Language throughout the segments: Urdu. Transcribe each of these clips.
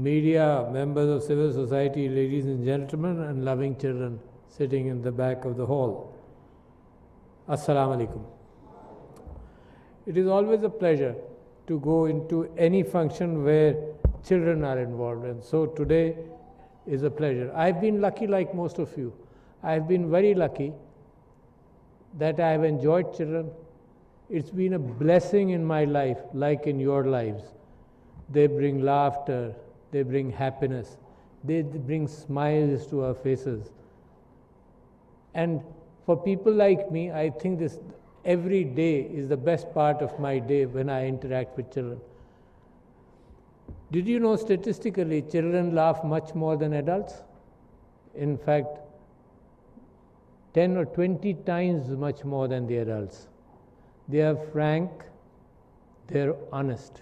media, members of civil society, ladies and gentlemen, and loving children sitting in the back of the hall. Assalamu alaikum. It is always a pleasure to go into any function where children are involved, and so today is a pleasure. I've been lucky like most of you. I've been very lucky that I've enjoyed children. It's been a blessing in my life, like in your lives. They bring laughter, they bring happiness, they bring smiles to our faces. And for people like me, I think this every day is the best part of my day when I interact with children. Did you know statistically children laugh much more than adults? In fact, 10 or 20 times much more than the adults. They are frank, they're honest.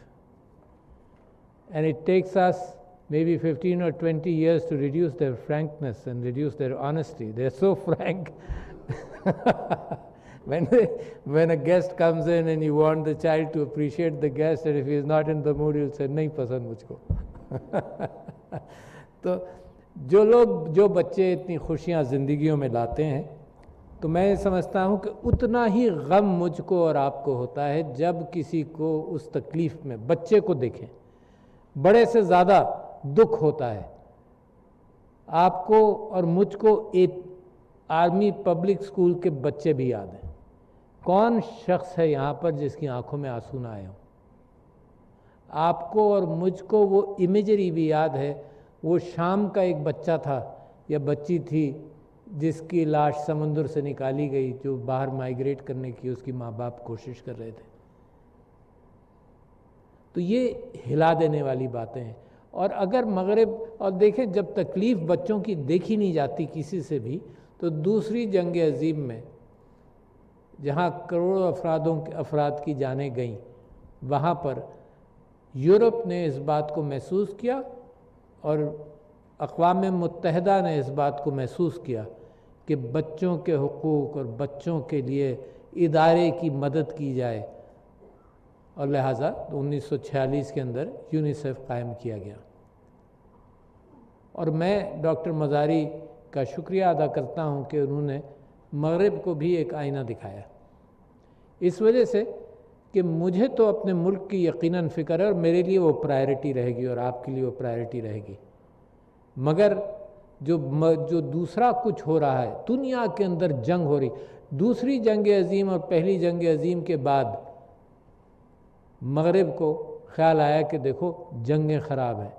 And it takes us maybe 15 or 20 years to reduce their frankness and reduce their honesty. They're so frank. When a guest comes in and you want the child to appreciate the guest, and if he is not in the mood, he'll say, "Nahi pasand mujhko." تو جو بچے اتنی خوشیاں زندگیوں میں لاتے ہیں، تو میں سمجھتا ہوں کہ اتنا ہی غم مجھ کو اور آپ کو ہوتا ہے جب کسی کو اس تکلیف میں بچے کو دیکھیں. بڑے سے زیادہ دکھ ہوتا ہے. آپ کو اور مجھ کو ایک آرمی پبلک سکول کے بچے بھی یاد ہیں. کون شخص ہے یہاں پر جس کی آنکھوں میں آنسو نہ آئے ہوں؟ آپ کو اور مجھ کو وہ امیجری بھی یاد ہے. وہ شام کا ایک بچہ تھا یا بچی تھی جس کی لاش سمندر سے نکالی گئی، جو باہر مائیگریٹ کرنے کی اس کی ماں باپ کوشش کر رہے تھے. تو یہ ہلا دینے والی باتیں ہیں. اور اگر مغرب، اور دیکھیں جب تکلیف بچوں کی دیکھی نہیں جاتی کسی سے بھی، تو دوسری جنگ عظیم میں جہاں کروڑوں افراد کی جانیں گئیں، وہاں پر یورپ نے اس بات کو محسوس کیا اور اقوام متحدہ نے اس بات کو محسوس کیا کہ بچوں کے حقوق اور بچوں کے لیے ادارے کی مدد کی جائے، اور لہٰذا 1946 کے اندر یونیسیف قائم کیا گیا. اور میں ڈاکٹر مزاری کا شکریہ ادا کرتا ہوں کہ انہوں نے مغرب کو بھی ایک آئینہ دکھایا، اس وجہ سے کہ مجھے تو اپنے ملک کی یقیناً فکر ہے اور میرے لیے وہ پرائرٹی رہے گی اور آپ کے لیے وہ پرائرٹی رہے گی. مگر جو دوسرا کچھ ہو رہا ہے، دنیا کے اندر جنگ ہو رہی، دوسری جنگ عظیم اور پہلی جنگ عظیم کے بعد مغرب کو خیال آیا کہ دیکھو جنگیں خراب ہیں.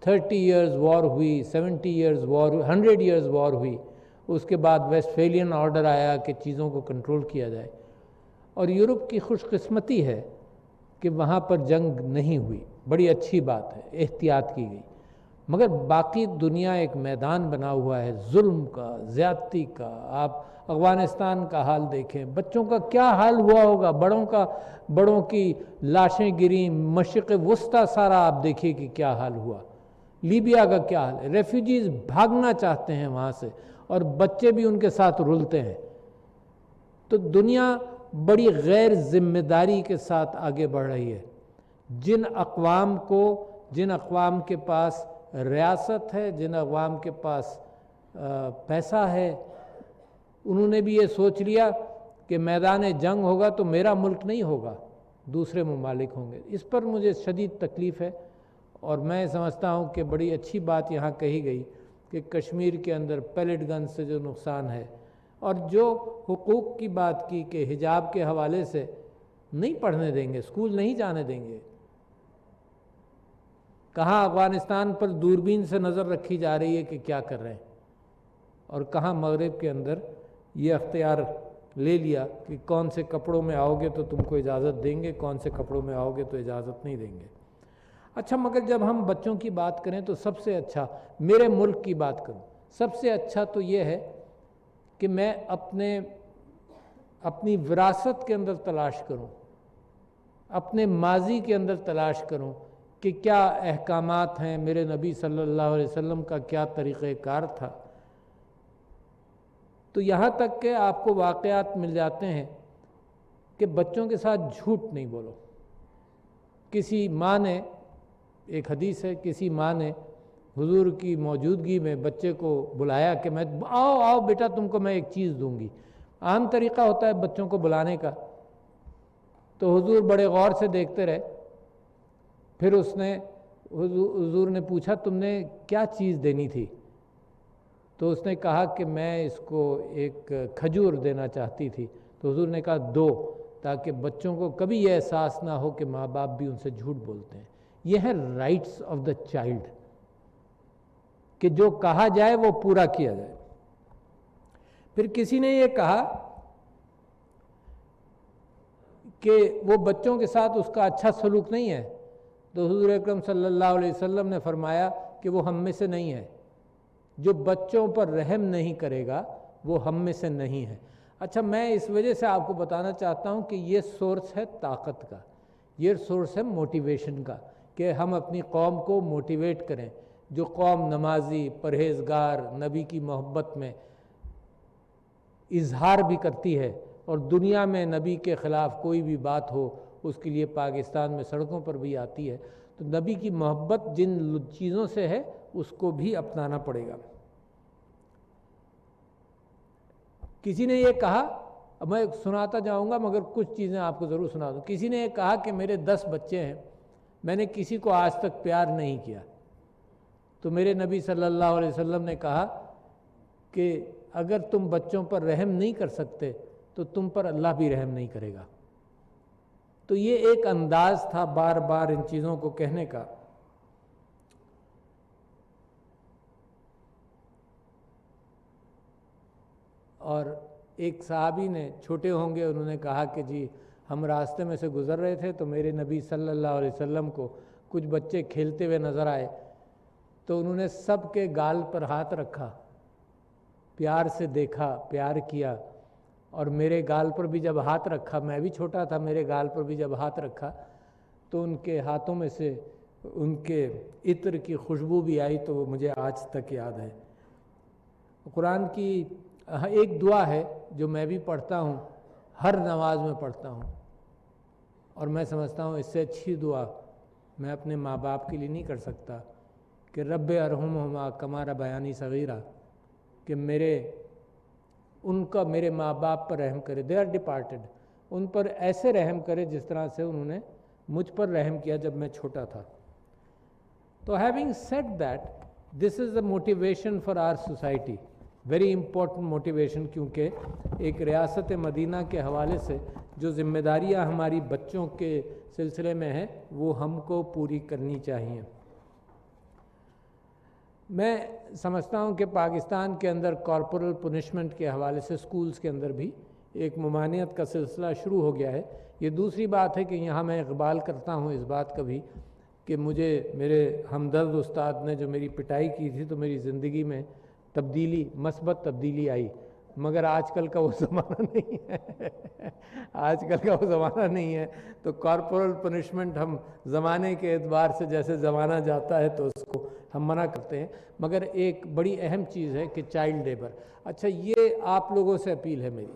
30 ایئرز وار ہوئی، 70 ایئرز وار ہوئی، 100 ایئرز وار ہوئی. اس کے بعد ویسٹفیلین آرڈر آیا کہ چیزوں کو کنٹرول کیا جائے. اور یورپ کی خوش قسمتی ہے کہ وہاں پر جنگ نہیں ہوئی، بڑی اچھی بات ہے، احتیاط کی گئی. مگر باقی دنیا ایک میدان بنا ہوا ہے ظلم کا، زیادتی کا. آپ افغانستان کا حال دیکھیں، بچوں کا کیا حال ہوا ہوگا، بڑوں کی لاشیں گریں. مشرق وسطیٰ سارا آپ دیکھیے کہ کیا حال ہوا. لیبیا کا کیا حال ہے. ریفیوجیز بھاگنا چاہتے ہیں وہاں سے اور بچے بھی ان کے ساتھ رلتے ہیں. تو دنیا بڑی غیر ذمہ داری کے ساتھ آگے بڑھ رہی ہے. جن اقوام کے پاس ریاست ہے، جن اقوام کے پاس پیسہ ہے، انہوں نے بھی یہ سوچ لیا کہ میدان جنگ ہوگا تو میرا ملک نہیں ہوگا، دوسرے ممالک ہوں گے. اس پر مجھے شدید تکلیف ہے. اور میں سمجھتا ہوں کہ بڑی اچھی بات یہاں کہی گئی کہ کشمیر کے اندر پیلٹ گن سے جو نقصان ہے، اور جو حقوق کی بات کی کہ حجاب کے حوالے سے نہیں پڑھنے دیں گے، اسکول نہیں جانے دیں گے. کہاں افغانستان پر دوربین سے نظر رکھی جا رہی ہے کہ کیا کر رہے ہیں، اور کہاں مغرب کے اندر یہ اختیار لے لیا کہ کون سے کپڑوں میں آؤ گے تو تم کو اجازت دیں گے، کون سے کپڑوں میں آؤ گے تو اجازت نہیں دیں گے. اچھا، مگر جب ہم بچوں کی بات کریں تو سب سے اچھا، میرے ملک کی بات کروں، سب سے اچھا تو یہ ہے کہ میں اپنی وراثت کے اندر تلاش کروں، اپنے ماضی کے اندر تلاش کروں کہ کیا احکامات ہیں، میرے نبی صلی اللہ علیہ وسلم کا کیا طریقہ کار تھا. تو یہاں تک کہ آپ کو واقعات مل جاتے ہیں کہ بچوں کے ساتھ جھوٹ نہیں بولو. کسی ماں نے ایک حدیث ہے، کسی ماں نے حضور کی موجودگی میں بچے کو بلایا کہ میں آؤ آؤ بیٹا تم کو میں ایک چیز دوں گی۔ عام طریقہ ہوتا ہے بچوں کو بلانے کا، تو حضور بڑے غور سے دیکھتے رہے، پھر حضور نے پوچھا تم نے کیا چیز دینی تھی؟ تو اس نے کہا کہ میں اس کو ایک کھجور دینا چاہتی تھی۔ تو حضور نے کہا دو، تاکہ بچوں کو کبھی یہ احساس نہ ہو کہ ماں باپ بھی ان سے جھوٹ بولتے ہیں۔ یہ ہے رائٹس آف دا چائلڈ، کہ جو کہا جائے وہ پورا کیا جائے۔ پھر کسی نے یہ کہا کہ وہ بچوں کے ساتھ اس کا اچھا سلوک نہیں ہے، تو حضور اکرم صلی اللہ علیہ وسلم نے فرمایا کہ وہ ہم میں سے نہیں ہے، جو بچوں پر رحم نہیں کرے گا وہ ہم میں سے نہیں ہے۔ اچھا، میں اس وجہ سے آپ کو بتانا چاہتا ہوں کہ یہ سورس ہے طاقت کا، یہ سورس ہے موٹیویشن کا، کہ ہم اپنی قوم کو موٹیویٹ کریں۔ جو قوم نمازی، پرہیزگار، نبی کی محبت میں اظہار بھی کرتی ہے اور دنیا میں نبی کے خلاف کوئی بھی بات ہو اس کے لیے پاکستان میں سڑکوں پر بھی آتی ہے، تو نبی کی محبت جن چیزوں سے ہے اس کو بھی اپنانا پڑے گا۔ کسی نے یہ کہا، میں سناتا جاؤں گا مگر کچھ چیزیں آپ کو ضرور سنا دوں۔ کسی نے یہ کہا کہ میرے 10 بچے ہیں، میں نے کسی کو آج تک پیار نہیں کیا، تو میرے نبی صلی اللہ علیہ وسلم نے کہا کہ اگر تم بچوں پر رحم نہیں کر سکتے تو تم پر اللہ بھی رحم نہیں کرے گا۔ تو یہ ایک انداز تھا بار بار ان چیزوں کو کہنے کا۔ اور ایک صحابی نے، چھوٹے ہوں گے، انہوں نے کہا کہ جی ہم راستے میں سے گزر رہے تھے تو میرے نبی صلی اللہ علیہ وسلم کو کچھ بچے کھیلتے ہوئے نظر آئے، تو انہوں نے سب کے گال پر ہاتھ رکھا، پیار سے دیکھا، پیار کیا، اور میرے گال پر بھی جب ہاتھ رکھا، میں بھی چھوٹا تھا، میرے گال پر بھی جب ہاتھ رکھا تو ان کے ہاتھوں میں سے ان کے عطر کی خوشبو بھی آئی، تو وہ مجھے آج تک یاد ہے۔ قرآن کی ایک دعا ہے جو میں بھی پڑھتا ہوں، ہر نماز میں پڑھتا ہوں، اور میں سمجھتا ہوں اس سے اچھی دعا میں اپنے ماں باپ کے لیے نہیں کر سکتا، کہ رب ارحمہما کما ربیانی صغیرا، کہ ان کا میرے ماں باپ پر رحم کرے، دے آر ڈپارٹڈ، ان پر ایسے رحم کرے جس طرح سے انہوں نے مجھ پر رحم کیا جب میں چھوٹا تھا۔ تو having said that, this is a motivation for our society, very important motivation, کیونکہ ایک ریاست مدینہ کے حوالے سے جو ذمہ داریاں ہماری بچوں کے سلسلے میں ہیں وہ ہم کو پوری کرنی چاہیے۔ میں سمجھتا ہوں کہ پاکستان کے اندر کارپورل پنشمنٹ کے حوالے سے سکولز کے اندر بھی ایک ممانعت کا سلسلہ شروع ہو گیا ہے۔ یہ دوسری بات ہے کہ یہاں میں اقبال کرتا ہوں اس بات کا بھی کہ مجھے میرے ہمدرد استاد نے جو میری پٹائی کی تھی تو میری زندگی میں تبدیلی، مثبت تبدیلی آئی، مگر آج کل کا وہ زمانہ نہیں ہے، آج کل کا وہ زمانہ نہیں ہے، تو کارپورل پنشمنٹ ہم زمانے کے اعتبار سے جیسے زمانہ جاتا ہے تو اس کو ہم منع کرتے ہیں، مگر ایک بڑی اہم چیز ہے کہ چائلڈ لیبر۔ اچھا، یہ آپ لوگوں سے اپیل ہے میری،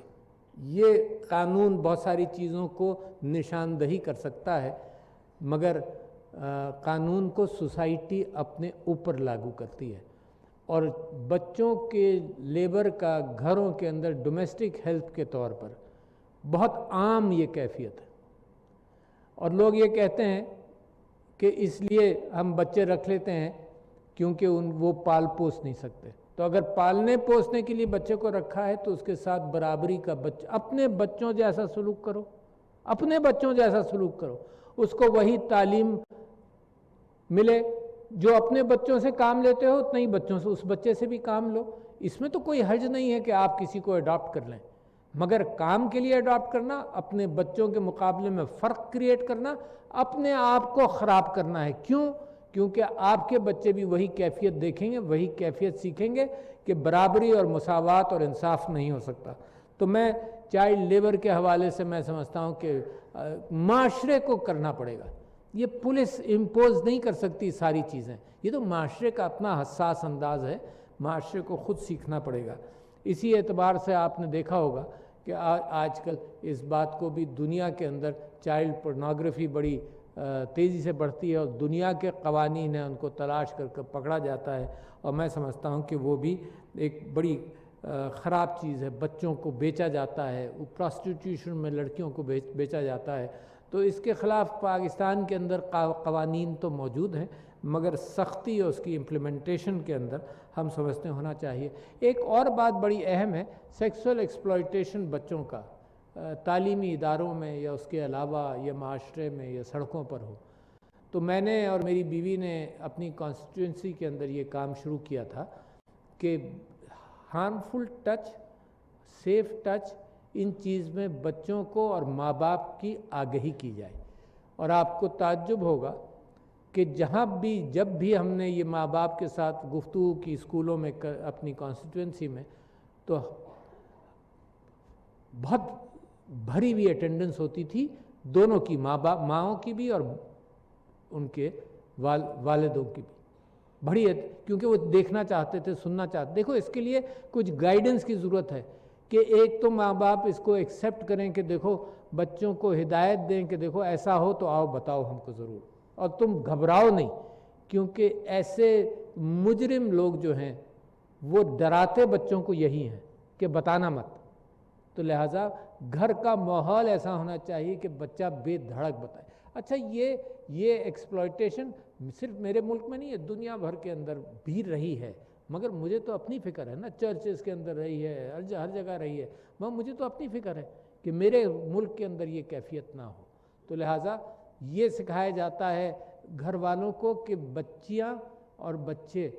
یہ قانون بہت ساری چیزوں کو نشاندہی کر سکتا ہے، مگر قانون کو سوسائٹی اپنے اوپر لاگو کرتی ہے، اور بچوں کے لیبر کا گھروں کے اندر ڈومیسٹک ہیلپ کے طور پر بہت عام یہ کیفیت ہے، اور لوگ یہ کہتے ہیں کہ اس لیے ہم بچے رکھ لیتے ہیں کیونکہ وہ پال پوس نہیں سکتے، تو اگر پالنے پوسنے کے لیے بچے کو رکھا ہے تو اس کے ساتھ برابری کا اپنے بچوں جیسا سلوک کرو، اپنے بچوں جیسا سلوک کرو، اس کو وہی تعلیم ملے جو اپنے بچوں سے کام لیتے ہو اتنا ہی بچوں سے، اس بچے سے بھی کام لو۔ اس میں تو کوئی حرج نہیں ہے کہ آپ کسی کو اڈاپٹ کر لیں، مگر کام کے لیے اڈاپٹ کرنا، اپنے بچوں کے مقابلے میں فرق کریٹ کرنا، اپنے آپ کو خراب کرنا ہے۔ کیوں؟ کیونکہ آپ کے بچے بھی وہی کیفیت دیکھیں گے، وہی کیفیت سیکھیں گے کہ برابری اور مساوات اور انصاف نہیں ہو سکتا۔ تو میں چائلڈ لیبر کے حوالے سے میں سمجھتا ہوں کہ معاشرے کو کرنا پڑے گا، یہ پولیس امپوز نہیں کر سکتی ساری چیزیں، یہ تو معاشرے کا اپنا حساس انداز ہے، معاشرے کو خود سیکھنا پڑے گا۔ اسی اعتبار سے آپ نے دیکھا ہوگا کہ آج کل اس بات کو بھی دنیا کے اندر چائلڈ پورنوگرافی بڑی تیزی سے بڑھتی ہے اور دنیا کے قوانین ہیں ان کو تلاش کر کے پکڑا جاتا ہے، اور میں سمجھتا ہوں کہ وہ بھی ایک بڑی خراب چیز ہے۔ بچوں کو بیچا جاتا ہے، پراسٹیٹیوشن میں لڑکیوں کو بیچا جاتا ہے، تو اس کے خلاف پاکستان کے اندر قوانین تو موجود ہیں، مگر سختی اور اس کی امپلیمنٹیشن کے اندر ہم سمجھتے ہونا چاہیے۔ ایک اور بات بڑی اہم ہے، سیکسول ایکسپلائٹیشن بچوں کا تعلیمی اداروں میں یا اس کے علاوہ یا معاشرے میں یا سڑکوں پر ہو۔ تو میں نے اور میری بیوی نے اپنی کانسٹیٹوئنسی کے اندر یہ کام شروع کیا تھا کہ ہارمفل ٹچ، سیف ٹچ، ان چیز میں بچوں کو اور ماں باپ کی آگہی کی جائے۔ اور آپ کو تعجب ہوگا کہ جب بھی ہم نے یہ ماں باپ کے ساتھ گفتگو کی اسکولوں میں اپنی کانسٹیٹوئنسی میں، تو بہت بھری ہوئی اٹینڈنس ہوتی تھی دونوں کی، ماؤں کی بھی اور ان کے والدوں کی بھی بڑی، کیونکہ وہ دیکھنا چاہتے تھے، سننا چاہتے۔ دیکھو اس کے لیے کچھ گائیڈنس کی ضرورت ہے کہ ایک تو ماں باپ اس کو ایکسیپٹ کریں کہ دیکھو بچوں کو ہدایت دیں کہ دیکھو ایسا ہو تو آؤ بتاؤ ہم کو ضرور، اور تم گھبراؤ نہیں، کیونکہ ایسے مجرم لوگ جو ہیں وہ ڈراتے بچوں کو یہی ہیں کہ بتانا مت۔ تو لہٰذا گھر کا ماحول ایسا ہونا چاہیے کہ بچہ بے دھڑک بتائے۔ اچھا یہ ایکسپلائٹیشن صرف میرے ملک میں نہیں ہے، دنیا بھر کے اندر بھی رہی ہے، مگر مجھے تو اپنی فکر ہے نا، چرچز کے اندر رہی ہے، ہر جگہ رہی ہے، مجھے تو اپنی فکر ہے کہ میرے ملک کے اندر یہ کیفیت نہ ہو۔ تو لہٰذا یہ سکھایا جاتا ہے گھر والوں کو کہ بچیاں اور بچے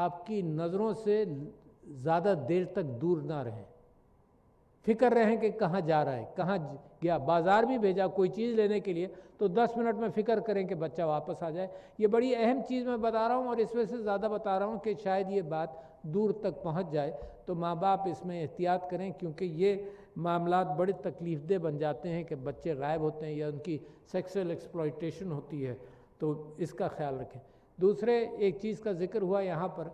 آپ کی نظروں سے زیادہ دیر تک دور نہ رہیں، فکر رہیں کہ کہاں جا رہا ہے، کہاں گیا، بازار بھی بھیجا کوئی چیز لینے کے لیے تو 10 منٹ میں فکر کریں کہ بچہ واپس آ جائے۔ یہ بڑی اہم چیز میں بتا رہا ہوں، اور اس وجہ سے زیادہ بتا رہا ہوں کہ شاید یہ بات دور تک پہنچ جائے، تو ماں باپ اس میں احتیاط کریں، کیونکہ یہ معاملات بڑے تکلیف دہ بن جاتے ہیں کہ بچے غائب ہوتے ہیں یا ان کی سیکسول ایکسپلائٹیشن ہوتی ہے، تو اس کا خیال رکھیں۔ دوسرے ایک چیز کا ذکر ہوا یہاں پر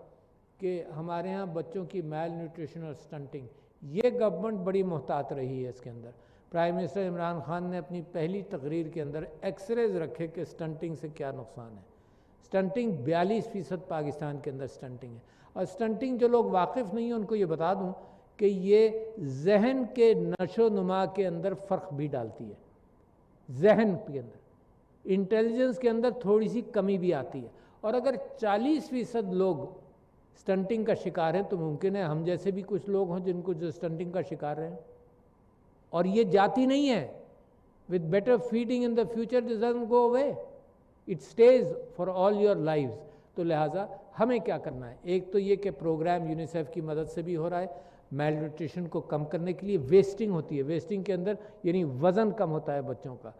کہ ہمارے ہاں بچوں کی میل نیوٹریشن اور سٹنٹنگ، یہ گورنمنٹ بڑی محتاط رہی ہے اس کے اندر۔ پرائم منسٹر عمران خان نے اپنی پہلی تقریر کے اندر ایکس ریز رکھے کہ سٹنٹنگ سے کیا نقصان ہے۔ سٹنٹنگ 42% پاکستان کے اندر سٹنٹنگ ہے، اور سٹنٹنگ جو لوگ واقف نہیں ہیں ان کو یہ بتا دوں کہ یہ ذہن کے نشو و نما کے اندر فرق بھی ڈالتی ہے، ذہن کے اندر انٹیلیجنس کے اندر تھوڑی سی کمی بھی آتی ہے، اور اگر 40% لوگ سٹنٹنگ کا شکار ہیں تو ممکن ہے ہم جیسے بھی کچھ لوگ ہوں جن کو جو سٹنٹنگ کا شکار رہے ہیں، اور یہ جاتی نہیں ہے۔ with better feeding in the future this doesn't go away, it stays for all your lives۔ تو لہٰذا ہمیں کیا کرنا ہے، ایک تو یہ کہ پروگرام یونیسیف کی مدد سے بھی ہو رہا ہے میل نیوٹریشن کو کم کرنے کے لیے، ویسٹنگ ہوتی ہے، ویسٹنگ کے اندر یعنی وزن کم ہوتا ہے بچوں کا۔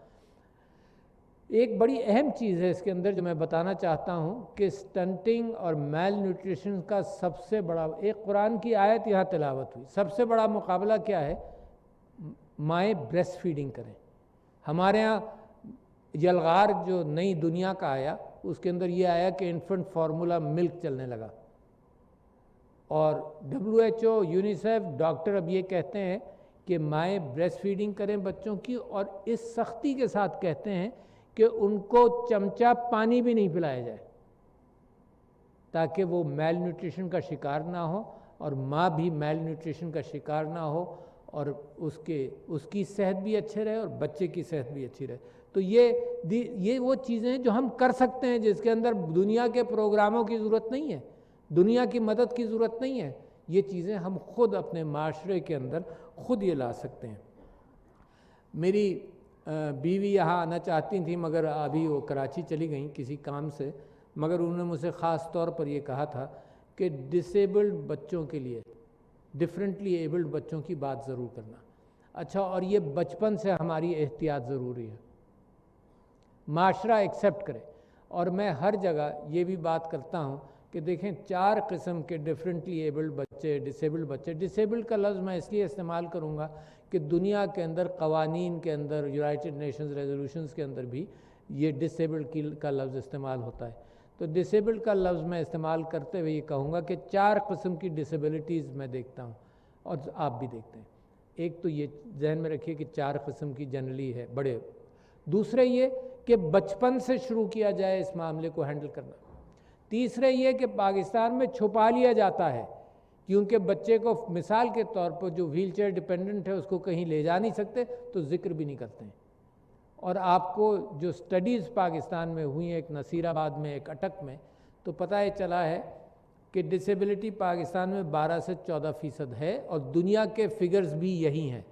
ایک بڑی اہم چیز ہے اس کے اندر جو میں بتانا چاہتا ہوں کہ سٹنٹنگ اور میل نیوٹریشن کا سب سے بڑا، ایک قرآن کی آیت یہاں تلاوت ہوئی، سب سے بڑا مقابلہ کیا ہے، مائیں بریسٹ فیڈنگ کریں۔ ہمارے ہاں یلغار جو نئی دنیا کا آیا اس کے اندر یہ آیا کہ انفنٹ فارمولا ملک چلنے لگا، اور WHO، یونیسیف، ڈاکٹر اب یہ کہتے ہیں کہ مائیں بریسٹ فیڈنگ کریں بچوں کی، اور اس سختی کے ساتھ کہتے ہیں کہ ان کو چمچہ پانی بھی نہیں پلایا جائے تاکہ وہ میل نیوٹریشن کا شکار نہ ہو، اور ماں بھی میل نیوٹریشن کا شکار نہ ہو، اور اس کی صحت بھی اچھے رہے اور بچے کی صحت بھی اچھی رہے۔ تو یہ وہ چیزیں ہیں جو ہم کر سکتے ہیں، جس کے اندر دنیا کے پروگراموں کی ضرورت نہیں ہے، دنیا کی مدد کی ضرورت نہیں ہے، یہ چیزیں ہم خود اپنے معاشرے کے اندر خود یہ لا سکتے ہیں۔ میری بیوی یہاں آنا چاہتی تھیں مگر ابھی وہ کراچی چلی گئیں کسی کام سے، مگر انہوں نے مجھ سے خاص طور پر یہ کہا تھا کہ ڈسیبلڈ بچوں کے لیے، ڈفرینٹلی ایبلڈ بچوں کی بات ضرور کرنا۔ اچھا، اور یہ بچپن سے ہماری احتیاط ضروری ہے، معاشرہ ایکسیپٹ کرے۔ اور میں ہر جگہ یہ بھی بات کرتا ہوں کہ دیکھیں 4 قسم کے ڈفرینٹلی ایبلڈ بچے، ڈسیبلڈ بچے، ڈسیبلڈ کا لفظ میں اس لیے استعمال کروں گا کہ دنیا کے اندر قوانین کے اندر، یونائٹڈ نیشنز ریزولوشنز کے اندر بھی یہ ڈسیبلڈ کا لفظ استعمال ہوتا ہے۔ تو ڈسیبلڈ کا لفظ میں استعمال کرتے ہوئے یہ کہوں گا کہ 4 قسم کی ڈسیبلٹیز میں دیکھتا ہوں اور آپ بھی دیکھتے ہیں۔ ایک تو یہ ذہن میں رکھیے کہ 4 قسم کی جنرلی ہے بڑے۔ دوسرے یہ کہ بچپن سے شروع کیا جائے اس معاملے کو ہینڈل کرنا. تیسرے یہ کہ پاکستان میں چھپا لیا جاتا ہے، کیونکہ بچے کو مثال کے طور پر جو ویل چیئر ڈیپینڈنٹ ہے اس کو کہیں لے جا نہیں سکتے تو ذکر بھی نہیں کرتے ہیں. اور آپ کو جو سٹڈیز پاکستان میں ہوئی ہیں، ایک نصیر آباد میں، ایک اٹک میں، تو پتہ یہ چلا ہے کہ ڈسیبلٹی پاکستان میں 12 سے 14% ہے، اور دنیا کے فگرز بھی یہی ہیں.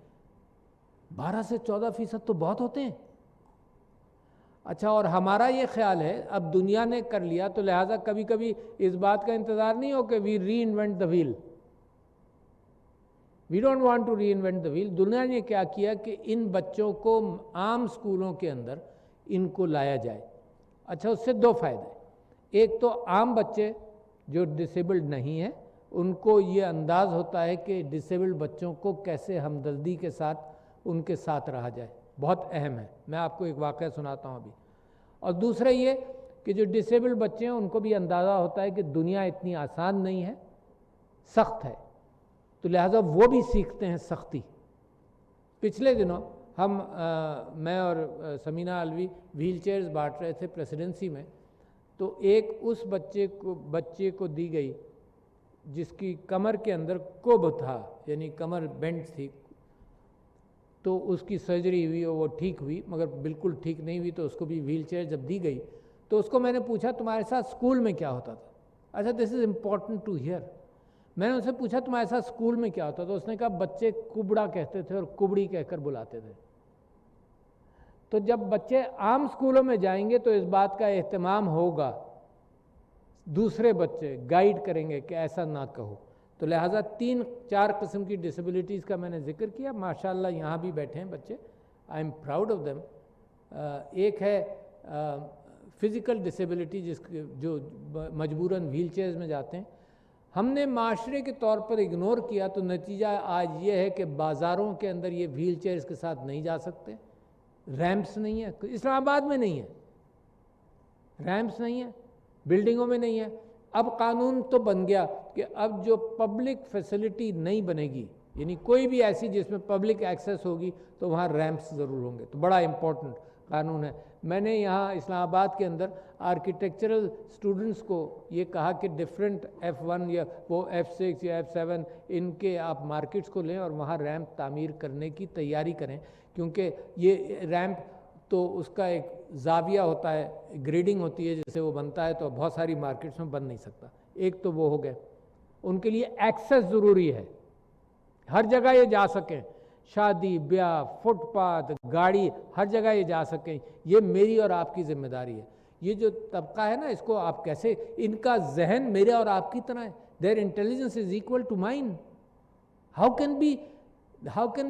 12 سے 14% تو بہت ہوتے ہیں. اچھا، اور ہمارا یہ خیال ہے اب دنیا نے کر لیا تو لہٰذا کبھی کبھی اس بات کا انتظار نہیں ہو کہ we reinvent the wheel. We don't want to reinvent the wheel. دنیا نے کیا کیا کہ ان بچوں کو عام اسکولوں کے اندر ان کو لایا جائے. اچھا، اس سے دو فائدے. ایک تو عام بچے جو ڈسیبلڈ نہیں ہیں ان کو یہ انداز ہوتا ہے کہ ڈسیبلڈ بچوں کو کیسے ہمدردی کے ساتھ ان کے ساتھ رہا جائے، بہت اہم ہے. میں آپ کو ایک واقعہ سناتا ہوں ابھی. اور دوسرا یہ کہ جو ڈسیبلڈ بچے ہیں ان کو بھی اندازہ ہوتا ہے کہ دنیا اتنی آسان نہیں ہے، سخت ہے، تو لہٰذا وہ بھی سیکھتے ہیں سختی. پچھلے دنوں میں اور سمینہ علوی ویل چیئرز بانٹ رہے تھے پریسیڈنسی میں، تو ایک اس بچے کو دی گئی جس کی کمر کے اندر کب تھا، یعنی کمر بینڈ تھی، تو اس کی سرجری ہوئی اور وہ ٹھیک ہوئی، مگر بالکل ٹھیک نہیں ہوئی، تو اس کو بھی ویل چیئر جب دی گئی تو اس کو میں نے پوچھا تمہارے ساتھ اسکول میں کیا ہوتا تھا. اچھا، دس از امپورٹنٹ ٹو ہیئر. میں نے اسے پوچھا تمہارے ساتھ اسکول میں کیا ہوتا تھا، اس نے کہا بچے کبڑا کہتے تھے اور کبڑی کہہ کر بلاتے تھے. تو جب بچے عام اسکولوں میں جائیں گے تو اس بات کا اہتمام ہوگا، دوسرے بچے گائیڈ کریں گے کہ ایسا نہ کہو. تو لہٰذا 3-4 قسم کی ڈسیبلٹیز کا میں نے ذکر کیا. ماشاءاللہ یہاں بھی بیٹھے ہیں بچے، I am proud of them. ایک ہے فزیکل ڈسیبلٹی جو مجبوراً ویل چیئرز میں جاتے ہیں. ہم نے معاشرے کے طور پر اگنور کیا تو نتیجہ آج یہ ہے کہ بازاروں کے اندر یہ ویل چیئرز کے ساتھ نہیں جا سکتے. ریمپس نہیں ہے، اسلام آباد میں نہیں ہے، ریمپس نہیں ہے، بلڈنگوں میں نہیں ہے. اب قانون تو بن گیا کہ اب جو پبلک فیسلٹی نہیں بنے گی، یعنی کوئی بھی ایسی جس میں پبلک ایکسیس ہوگی تو وہاں ریمپس ضرور ہوں گے. تو بڑا امپورٹنٹ قانون ہے. میں نے یہاں اسلام آباد کے اندر آرکیٹیکچرل اسٹوڈنٹس کو یہ کہا کہ ڈفرینٹ F1 یا وہ F6 یا F7 ان کے آپ مارکیٹس کو لیں اور وہاں ریمپ تعمیر کرنے کی تیاری کریں، کیونکہ یہ ریمپ تو اس کا ایک زاویہ ہوتا ہے، گریڈنگ ہوتی ہے جس سے وہ بنتا ہے، تو بہت ساری مارکیٹس میں بن نہیں سکتا. ایک تو وہ ہو گئے. ان کے لیے ایکسیس ضروری ہے، ہر جگہ یہ جا سکیں، شادی بیاہ، فٹ پاتھ، گاڑی، ہر جگہ یہ جا سکیں. یہ میری اور آپ کی ذمہ داری ہے. یہ جو طبقہ ہے نا، اس کو آپ کیسے، ان کا ذہن میرے اور آپ کی طرح ہے. their intelligence is equal to mine. how can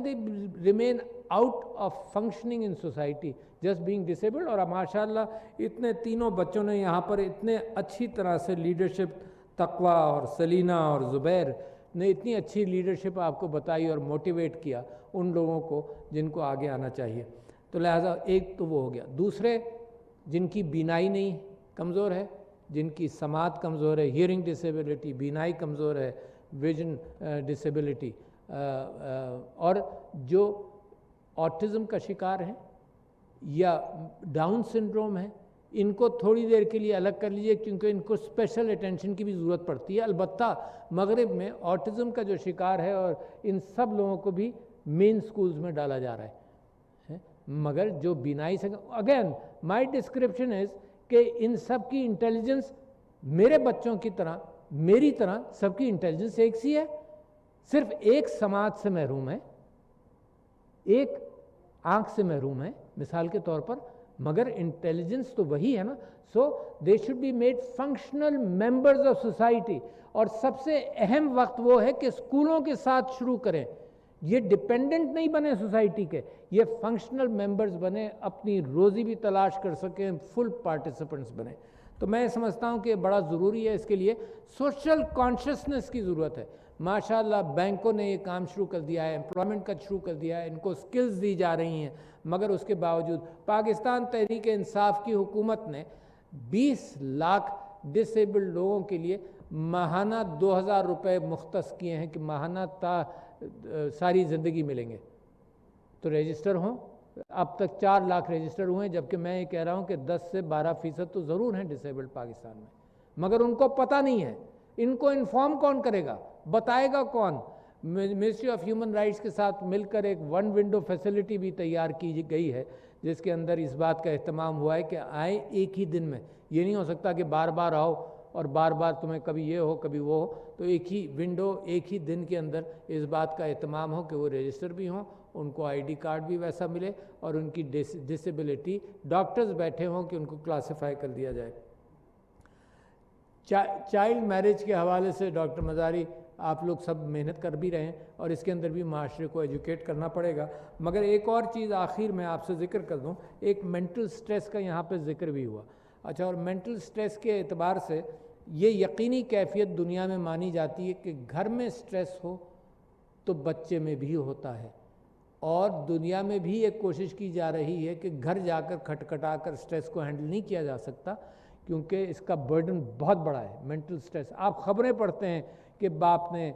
they remain out of functioning in society just being disabled. اور ماشاءاللہ اتنے تینوں بچوں نے یہاں پر اتنے اچھی طرح سے لیڈرشپ، تقویٰ اور سلینہ اور زبیر نے اتنی اچھی لیڈرشپ آپ کو بتائی اور موٹیویٹ کیا ان لوگوں کو جن کو آگے آنا چاہیے. تو لہٰذا ایک تو وہ ہو گیا. دوسرے جن کی بینائی نہیں کمزور ہے، جن کی سماعت کمزور ہے، ہیئرنگ ڈسیبلٹی، بینائی کمزور ہے، ویژن ڈسیبلٹی، اور جو آٹزم کا شکار ہیں یا ڈاؤن سنڈروم ہے، ان کو تھوڑی دیر کے لیے الگ کر لیجئے، کیونکہ ان کو اسپیشل اٹینشن کی بھی ضرورت پڑتی ہے. البتہ مغرب میں آٹزم کا جو شکار ہے اور ان سب لوگوں کو بھی مین سکولز میں ڈالا جا رہا ہے. مگر جو بینائی سے، اگین مائی ڈسکرپشن از کہ ان سب کی انٹیلیجنس میرے بچوں کی طرح، میری طرح سب کی انٹیلیجنس ایک سی ہے. صرف ایک سماعت سے محروم ہے، ایک آنکھ سے محروم ہے مثال کے طور پر، مگر انٹیلیجنس تو وہی ہے نا. So they should be made functional members of society. اور سب سے اہم وقت وہ ہے کہ اسکولوں کے ساتھ شروع کریں. یہ ڈپینڈنٹ نہیں بنے سوسائٹی کے، یہ فنکشنل ممبرز بنے، اپنی روزی بھی تلاش کر سکیں، فل پارٹیسپنٹس بنیں. تو میں سمجھتا ہوں کہ بڑا ضروری ہے. اس کے لیے سوشل کانشسنس کی ضرورت ہے. ماشاءاللہ بینکوں نے یہ کام شروع کر دیا ہے، امپلائمنٹ کا شروع کر دیا ہے، ان کو سکلز دی جا رہی ہیں، مگر اس کے باوجود پاکستان تحریک انصاف کی حکومت نے 20 لاکھ ڈسیبلڈ لوگوں کے لیے ماہانہ 2000 روپے مختص کیے ہیں کہ ماہانہ ساری زندگی ملیں گے. تو رجسٹر ہوں اب تک 4 لاکھ رجسٹر ہوئے ہیں، جبکہ میں یہ کہہ رہا ہوں کہ 10 سے 12% تو ضرور ہیں ڈسیبلڈ پاکستان میں، مگر ان کو پتہ نہیں ہے۔ ان کو انفارم کون کرے گا، بتائے گا کون؟ منسٹری آف ہیومن رائٹس کے ساتھ مل کر ایک 1 ونڈو فیسلٹی بھی تیار کی گئی ہے، جس کے اندر اس بات کا اہتمام ہوا ہے کہ آئیں ایک ہی دن میں، یہ نہیں ہو سکتا کہ بار بار آؤ اور بار بار تمہیں کبھی یہ ہو کبھی وہ ہو، تو ایک ہی ونڈو ایک ہی دن کے اندر اس بات کا اہتمام ہو کہ وہ رجسٹر بھی ہوں، ان کو آئی ڈی کارڈ بھی ویسا ملے، اور ان کی ڈسیبلٹی ڈاکٹرز بیٹھے ہوں کہ ان کو کلاسیفائی کر دیا جائے۔ چائلڈ میرج کے حوالے سے ڈاکٹر مزاری آپ لوگ سب محنت کر بھی رہے ہیں، اور اس کے اندر بھی معاشرے کو ایجوکیٹ کرنا پڑے گا، مگر ایک اور چیز آخر میں آپ سے ذکر کر دوں، ایک مینٹل سٹریس کا یہاں پہ ذکر بھی ہوا۔ اچھا، اور مینٹل سٹریس کے اعتبار سے یہ یقینی کیفیت دنیا میں مانی جاتی ہے کہ گھر میں سٹریس ہو تو بچے میں بھی ہوتا ہے، اور دنیا میں بھی ایک کوشش کی جا رہی ہے کہ گھر جا کر کھٹکھٹا کر سٹریس کو ہینڈل نہیں کیا جا سکتا، کیونکہ اس کا برڈن بہت بڑا ہے مینٹل سٹریس۔ آپ خبریں پڑھتے ہیں کہ باپ نے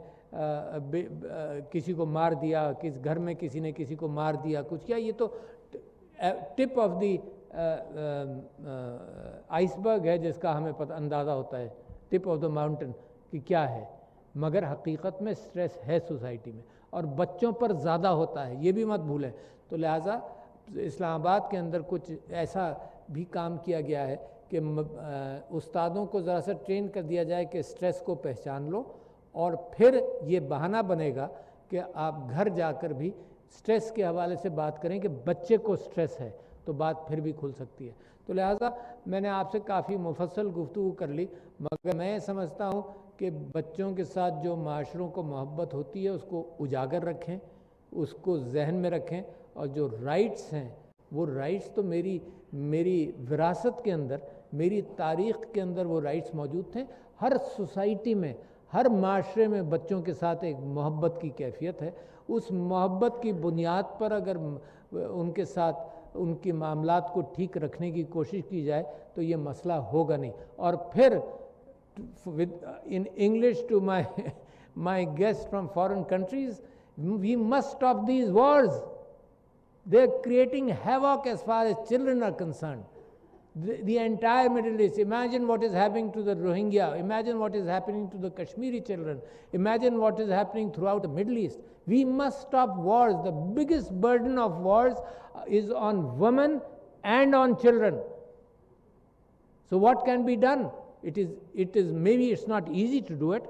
کسی کو مار دیا، کس گھر میں کسی نے کسی کو مار دیا، کچھ کیا، یہ تو ٹپ آف دی آئس برگ ہے جس کا ہمیں پتہ اندازہ ہوتا ہے، ٹپ آف دا ماؤنٹین کہ کیا ہے، مگر حقیقت میں سٹریس ہے سوسائٹی میں، اور بچوں پر زیادہ ہوتا ہے، یہ بھی مت بھولیں۔ تو لہٰذا اسلام آباد کے اندر کچھ ایسا بھی کام کیا گیا ہے کہ استادوں کو ذرا سا ٹرین کر دیا جائے کہ سٹریس کو پہچان لو، اور پھر یہ بہانہ بنے گا کہ آپ گھر جا کر بھی سٹریس کے حوالے سے بات کریں کہ بچے کو سٹریس ہے، تو بات پھر بھی کھل سکتی ہے۔ تو لہٰذا میں نے آپ سے کافی مفصل گفتگو کر لی، مگر میں سمجھتا ہوں کہ بچوں کے ساتھ جو معاشروں کو محبت ہوتی ہے اس کو اجاگر رکھیں، اس کو ذہن میں رکھیں، اور جو رائٹس ہیں وہ رائٹس تو میری وراثت کے اندر، میری تاریخ کے اندر وہ رائٹس موجود تھے۔ ہر سوسائٹی میں، ہر معاشرے میں بچوں کے ساتھ ایک محبت کی کیفیت ہے، اس محبت کی بنیاد پر اگر ان کے ساتھ ان کے معاملات کو ٹھیک رکھنے کی کوشش کی جائے تو یہ مسئلہ ہوگا نہیں۔ اور پھر in English to my guests from foreign countries, we must stop these wars. They're creating havoc as far as children are concerned. The entire Middle East, imagine what is happening to the Rohingya, imagine what is happening to the Kashmiri children, imagine what is happening throughout the Middle East. We must stop wars. The biggest burden of wars is on women and on children. So what can be done? It is maybe it's not easy to do it,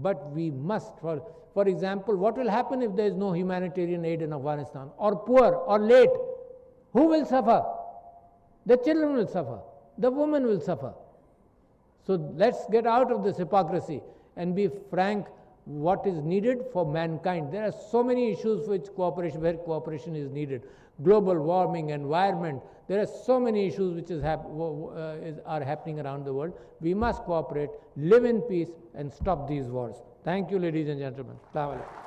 but we must. For example, what will happen if there is no humanitarian aid in Afghanistan, or poor, or late? Who will suffer? The children will suffer, the women will suffer. So let's get out of this hypocrisy and be frank what is needed for mankind. There are so many issues where cooperation is needed. Global warming, environment, there are so many issues which are happening around the world. We must cooperate, live in peace, and stop these wars. Thank you, ladies and gentlemen. Assalamu alaikum.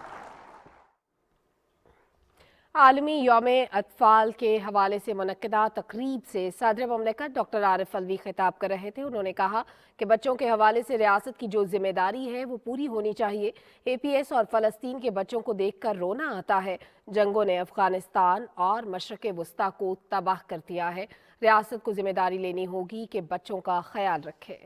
عالمی یوم اطفال کے حوالے سے منعقدہ تقریب سے صدر مملکت ڈاکٹر عارف الوی خطاب کر رہے تھے۔ انہوں نے کہا کہ بچوں کے حوالے سے ریاست کی جو ذمہ داری ہے وہ پوری ہونی چاہیے۔ اے پی ایس اور فلسطین کے بچوں کو دیکھ کر رونا آتا ہے۔ جنگوں نے افغانستان اور مشرق وسطیٰ کو تباہ کر دیا ہے۔ ریاست کو ذمہ داری لینی ہوگی کہ بچوں کا خیال رکھے۔